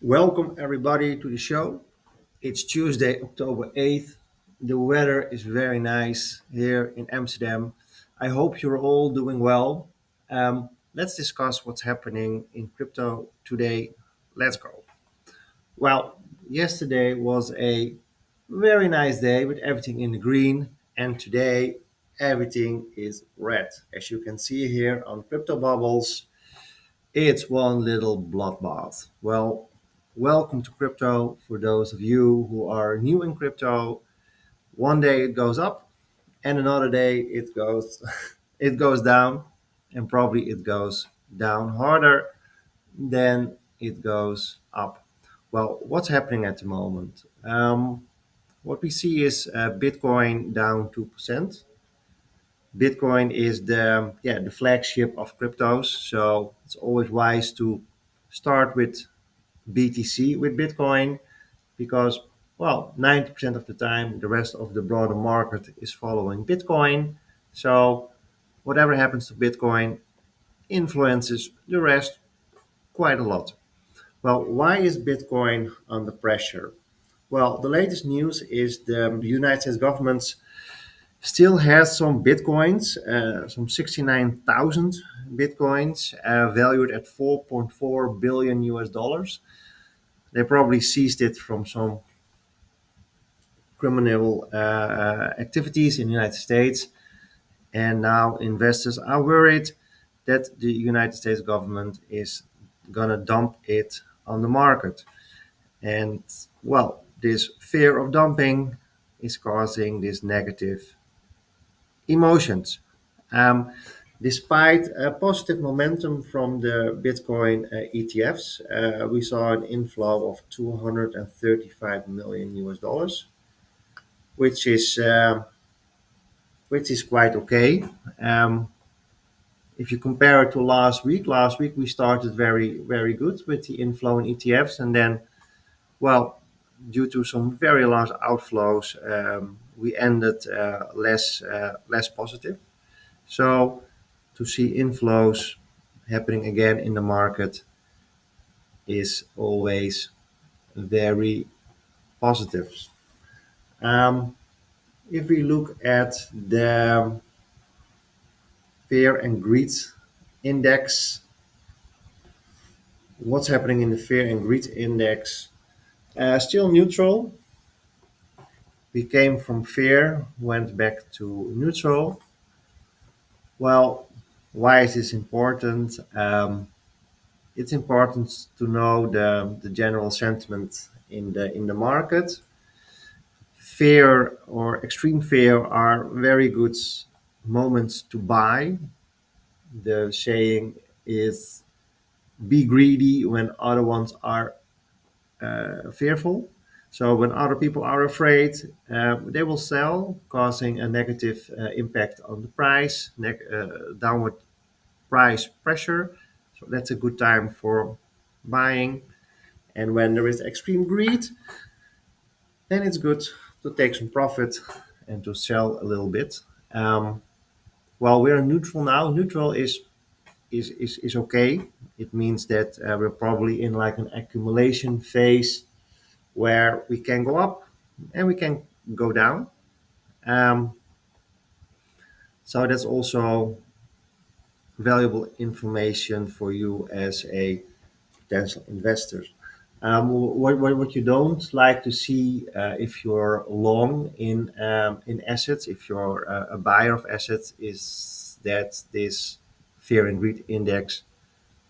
Welcome everybody to the show. It's Tuesday, October 8th. The weather is very nice here in Amsterdam. I hope you're all doing well. Let's discuss what's happening in crypto today. Let's go. Well, yesterday was a very nice day with everything in the green, and today everything is red. As you can see here on Crypto Bubbles, it's one little bloodbath. Well, welcome to crypto for those of you who are new in crypto. One day it goes up and another day it goes it goes down, and probably it goes down harder than it goes up. Well, what's happening at the moment? What we see is Bitcoin down 2%. Bitcoin is the flagship of cryptos, so it's always wise to start with BTC with Bitcoin because, well, 90% of the time, the rest of the broader market is following Bitcoin. So, whatever happens to Bitcoin influences the rest quite a lot. Well, why is Bitcoin under pressure? Well, the latest news is the United States government still has some Bitcoins, some 69,000 Bitcoins, valued at 4.4 billion US dollars. They probably seized it from some criminal activities in the United States, and now investors are worried that the United States government is gonna dump it on the market. And well, this fear of dumping is causing these negative emotions. Um, Despite positive momentum from the Bitcoin ETFs, we saw an inflow of 235 million US dollars, which is uh, which is quite okay. Um, if you compare it to last week we started very good with the inflow in ETFs, and then, well, due to some very large outflows, we ended less positive. So to see inflows happening again in the market is always very positive. Um, if we look at the fear and greed index, what's happening in the fear and greed index? Still neutral. We came from fear, went back to neutral. Well, why is this important? It's important to know the general sentiment in the market. Fear or extreme fear are very good moments to buy. The saying is be greedy when other ones are fearful. So when other people are afraid, they will sell, causing a negative impact on the price, downward price pressure. So that's a good time for buying. And when there is extreme greed, then it's good to take some profit and to sell a little bit. Um, while we're neutral now, neutral is okay. It means that we're probably in like an accumulation phase where we can go up and we can go down. Um, so that's also valuable information for you as a potential investor. What you don't like to see if you're long in assets, if you're a buyer of assets, is that this fear and greed index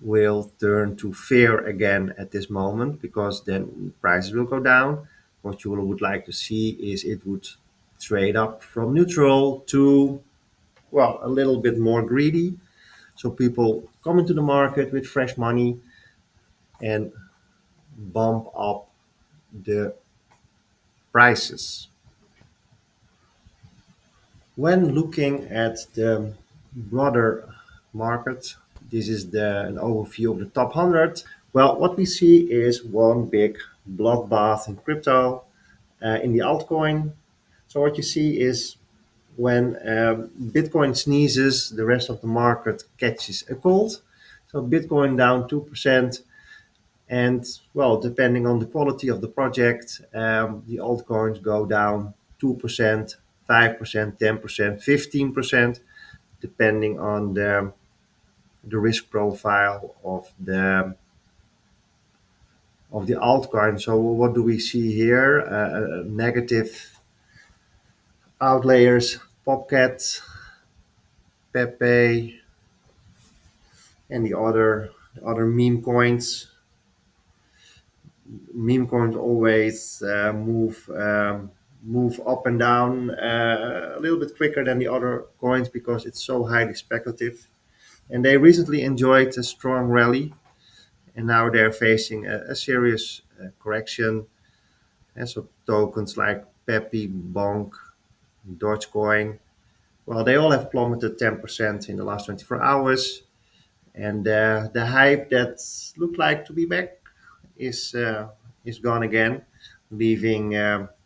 will turn to fear again at this moment, because then prices will go down. What you would like to see is it would trade up from neutral to, well, a little bit more greedy. So people come into the market with fresh money and bump up the prices. When looking at the broader market, this is an overview of the top 100. Well, what we see is one big bloodbath in crypto, in the altcoin. So what you see is when Bitcoin sneezes, the rest of the market catches a cold. So Bitcoin down 2%, And well, depending on the quality of the project, the altcoins go down 2%, 5%, 10%, 15%, depending on the risk profile of the altcoin. So what do we see here? Negative outliers, Popcat, Pepe, and the other meme coins always move up and down a little bit quicker than the other coins because it's so highly speculative. And they recently enjoyed a strong rally, and now they're facing a serious correction. And so tokens like Pepe, Bonk, Dogecoin, well, they all have plummeted 10% in the last 24 hours. And the hype that looked like to be back is gone again, leaving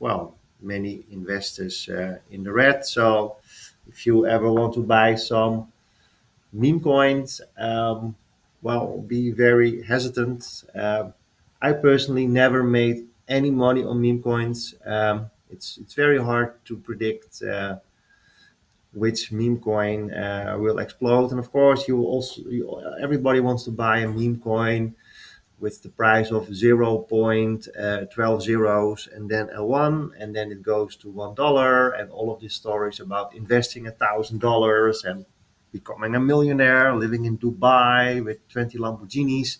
well, many investors in the red. So if you ever want to buy some meme coins, well, be very hesitant. I personally never made any money on meme coins. It's very hard to predict which meme coin will explode. And of course, everybody wants to buy a meme coin with the price of 0.12 zeros and then a one, and then it goes to $1, and all of these stories about investing $1,000 and becoming a millionaire, living in Dubai with 20 Lamborghinis.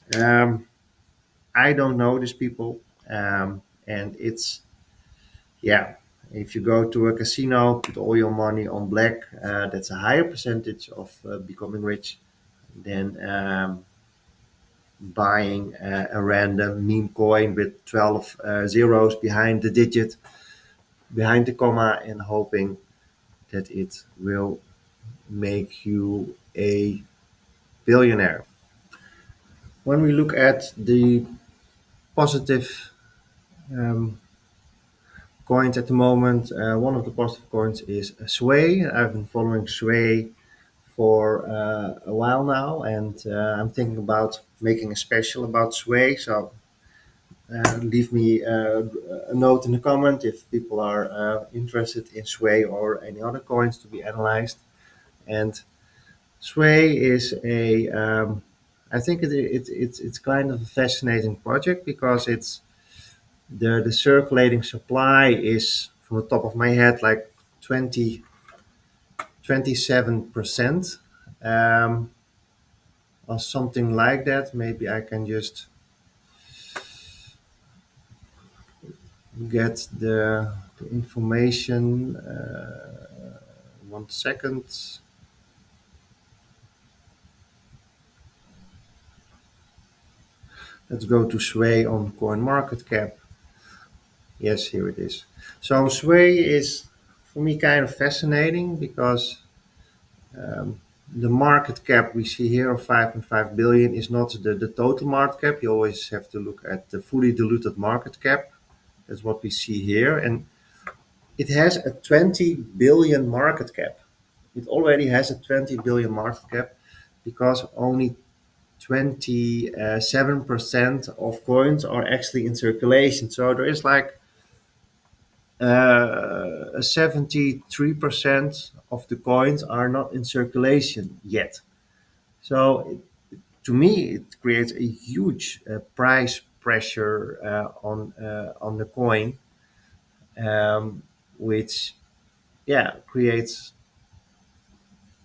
I don't know these people, and it's yeah. If you go to a casino, put all your money on black, that's a higher percentage of becoming rich than buying a random meme coin with 12 zeros behind the digit, behind the comma, and hoping that it will make you a billionaire. When we look at the positive um, coins at the moment, one of the positive coins is Sway. I've been following Sway for a while now, and I'm thinking about making a special about Sway. So leave me a note in the comment if people are interested in Sway or any other coins to be analyzed. And Sway is I think it's kind of a fascinating project because it's the circulating supply is, from the top of my head, like 27%, or something like that. Maybe I can just get the information. 1 second. Let's go to Sway on CoinMarketCap. Yes, here it is. So Sway is, for me, kind of fascinating because um, the market cap we see here of 5.5 billion is not the total market cap. You always have to look at the fully diluted market cap. That's what we see here. And it has a 20 billion market cap. It already has a 20 billion market cap because only 27% of coins are actually in circulation. So there is like 73% of the coins are not in circulation yet. So to me, it creates a huge price pressure on the coin, which creates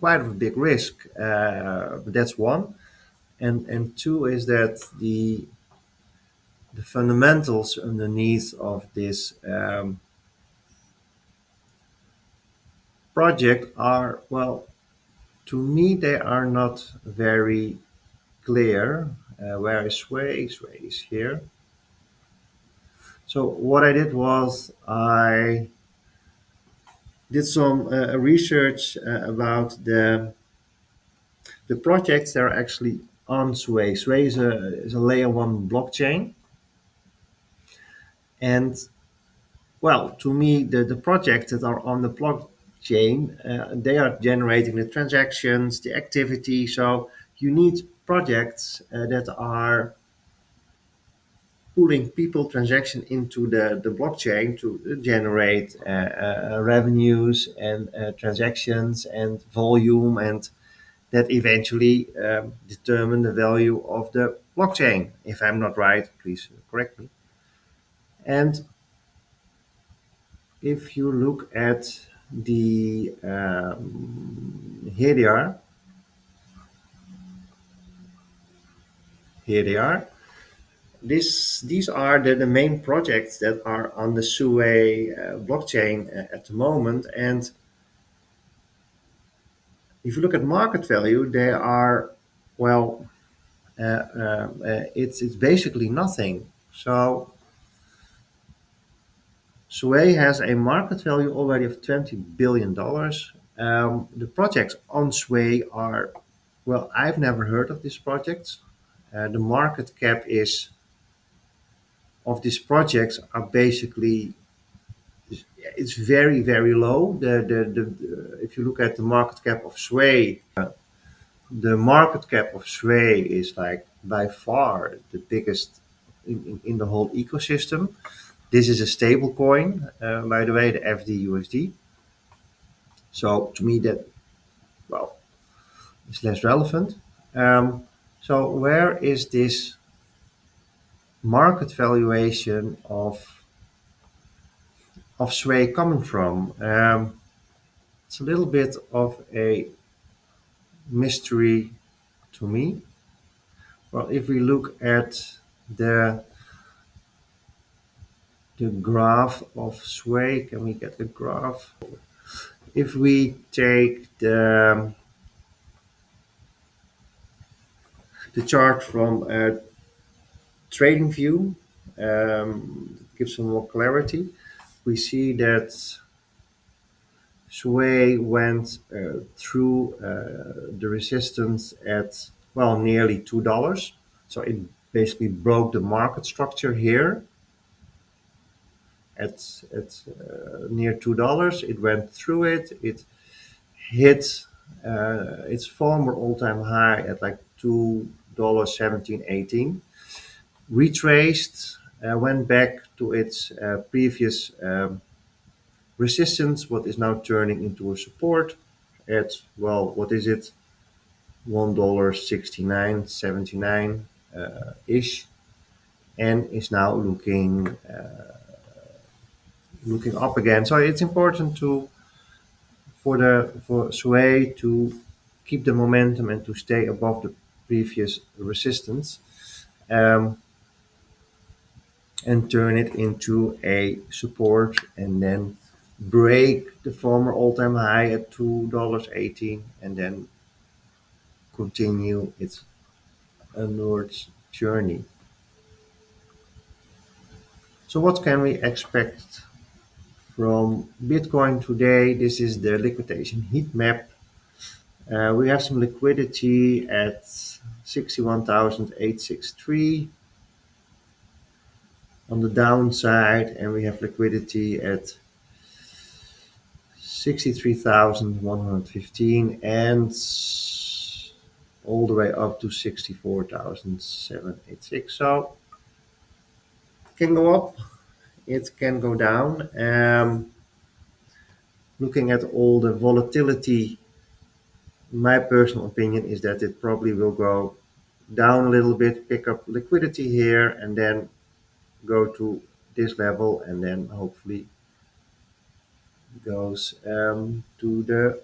quite a big risk. That's one, and two is that the fundamentals underneath of this project are, well, to me they are not very clear. Where is Sway? Sway is here. So what I did was I did some research about the projects that are actually on Sway. Sway is a layer one blockchain, and well, to me, the projects that are on the blockchain, they are generating the transactions, the activity. So you need projects that are pulling people transaction into the blockchain to generate revenues and transactions and volume, and that eventually determine the value of the blockchain. If I'm not right, please correct me. And if you look at the here they are, here they are. These are the main projects that are on the Sui blockchain at the moment. And if you look at market value, they are, well, it's basically nothing. So Sui has a market value already of $20 billion. The projects on Sui are, well, I've never heard of these projects. The market cap is of these projects are basically, it's very low. If you look at the market cap of Sway, the market cap of Sway is like by far the biggest in the whole ecosystem. This is a stable coin, by the way, the FDUSD. So to me that, well, is less relevant. So where is this market valuation of Sway coming from? It's a little bit of a mystery to me. Well, if we look at the the graph of Sway, can we get a graph? If we take the chart from trading view, give some more clarity, we see that Sway went through the resistance at, well, nearly $2. So it basically broke the market structure here at near $2. It went through it. It hit its former all-time high at like $2.1718. Retraced, went back to its previous resistance, what is now turning into a support at, well, what is it? $1.6979 ish, and is now looking up again. So it's important to for Sway to keep the momentum and to stay above the previous resistance, um, and turn it into a support, and then break the former all-time high at $2.18, and then continue its onwards journey. So what can we expect from Bitcoin today? This is the liquidation heat map. We have some liquidity at 61,863 on the downside, and we have liquidity at 63,115 and all the way up to 64,786. So it can go up, it can go down. Looking at all the volatility, my personal opinion is that it probably will go down a little bit, pick up liquidity here, and then go to this level, and then hopefully goes to the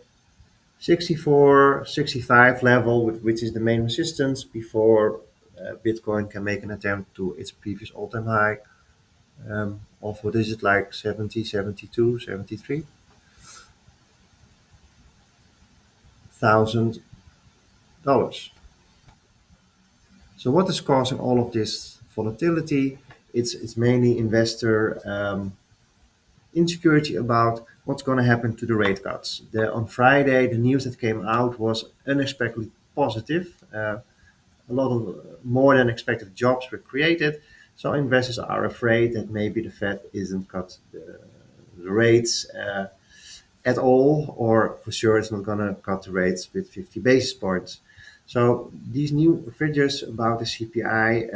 64, 65 level, which is the main resistance before Bitcoin can make an attempt to its previous all-time high of, what is it, like 70, 72, 73 thousand dollars. So what is causing all of this volatility? It's mainly investor insecurity about what's going to happen to the rate cuts. On Friday, the news that came out was unexpectedly positive. A lot of more than expected jobs were created. So investors are afraid that maybe the Fed isn't cut the rates at all, or for sure it's not going to cut the rates with 50 basis points. So these new figures about the CPI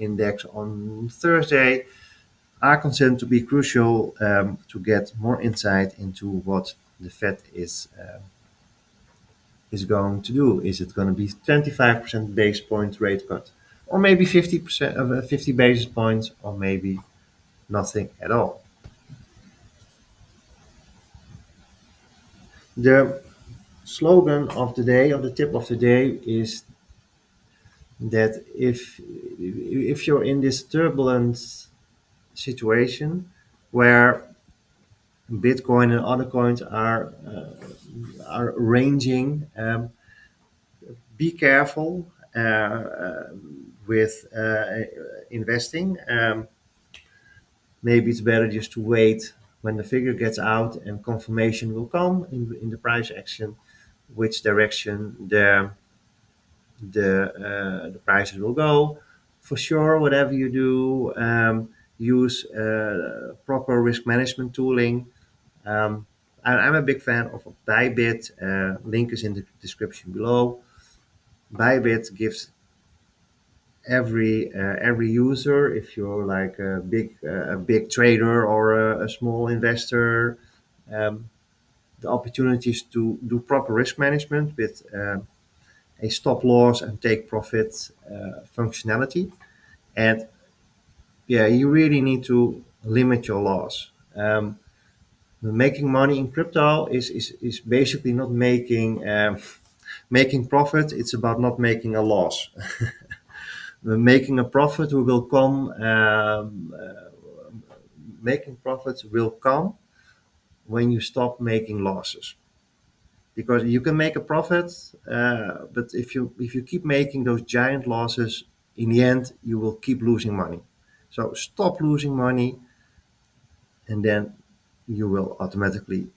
index on Thursday are considered to be crucial to get more insight into what the Fed is going to do. Is it going to be 25% base point rate cut, or maybe 50% of 50 basis points, or maybe nothing at all? The slogan of the day, or the tip of the day, is that if you're in this turbulent situation where Bitcoin and other coins are ranging, be careful with investing. Maybe it's better just to wait when the figure gets out and confirmation will come in the price action, which direction the prices will go. For sure, whatever you do, use proper risk management tooling. I'm a big fan of Bybit. Link is in the description below. Bybit gives every user, if you're like a big trader or a small investor, um, the opportunities to do proper risk management with a stop loss and take profit functionality. And yeah, you really need to limit your loss. Making money in crypto is basically not making profit. It's about not making a loss. Making a profit will come. Making profits will come when you stop making losses. Because you can make a profit, but if you keep making those giant losses, in the end you will keep losing money. So stop losing money, and then you will automatically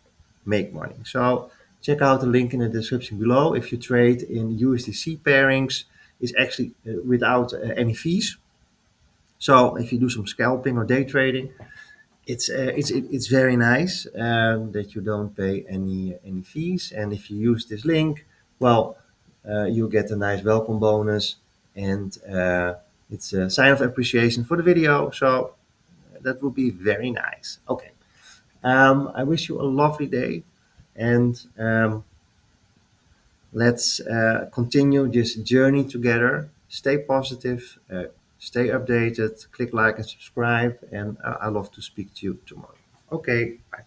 make money. So check out the link in the description below. If you trade in USDC pairings, it's actually without any fees. So if you do some scalping or day trading, it's very nice that you don't pay any fees. And if you use this link, well, you get a nice welcome bonus, and it's a sign of appreciation for the video. So that would be very nice. Okay. I wish you a lovely day, and let's continue this journey together. Stay positive, stay updated, click like and subscribe, and I love to speak to you tomorrow. Okay, bye.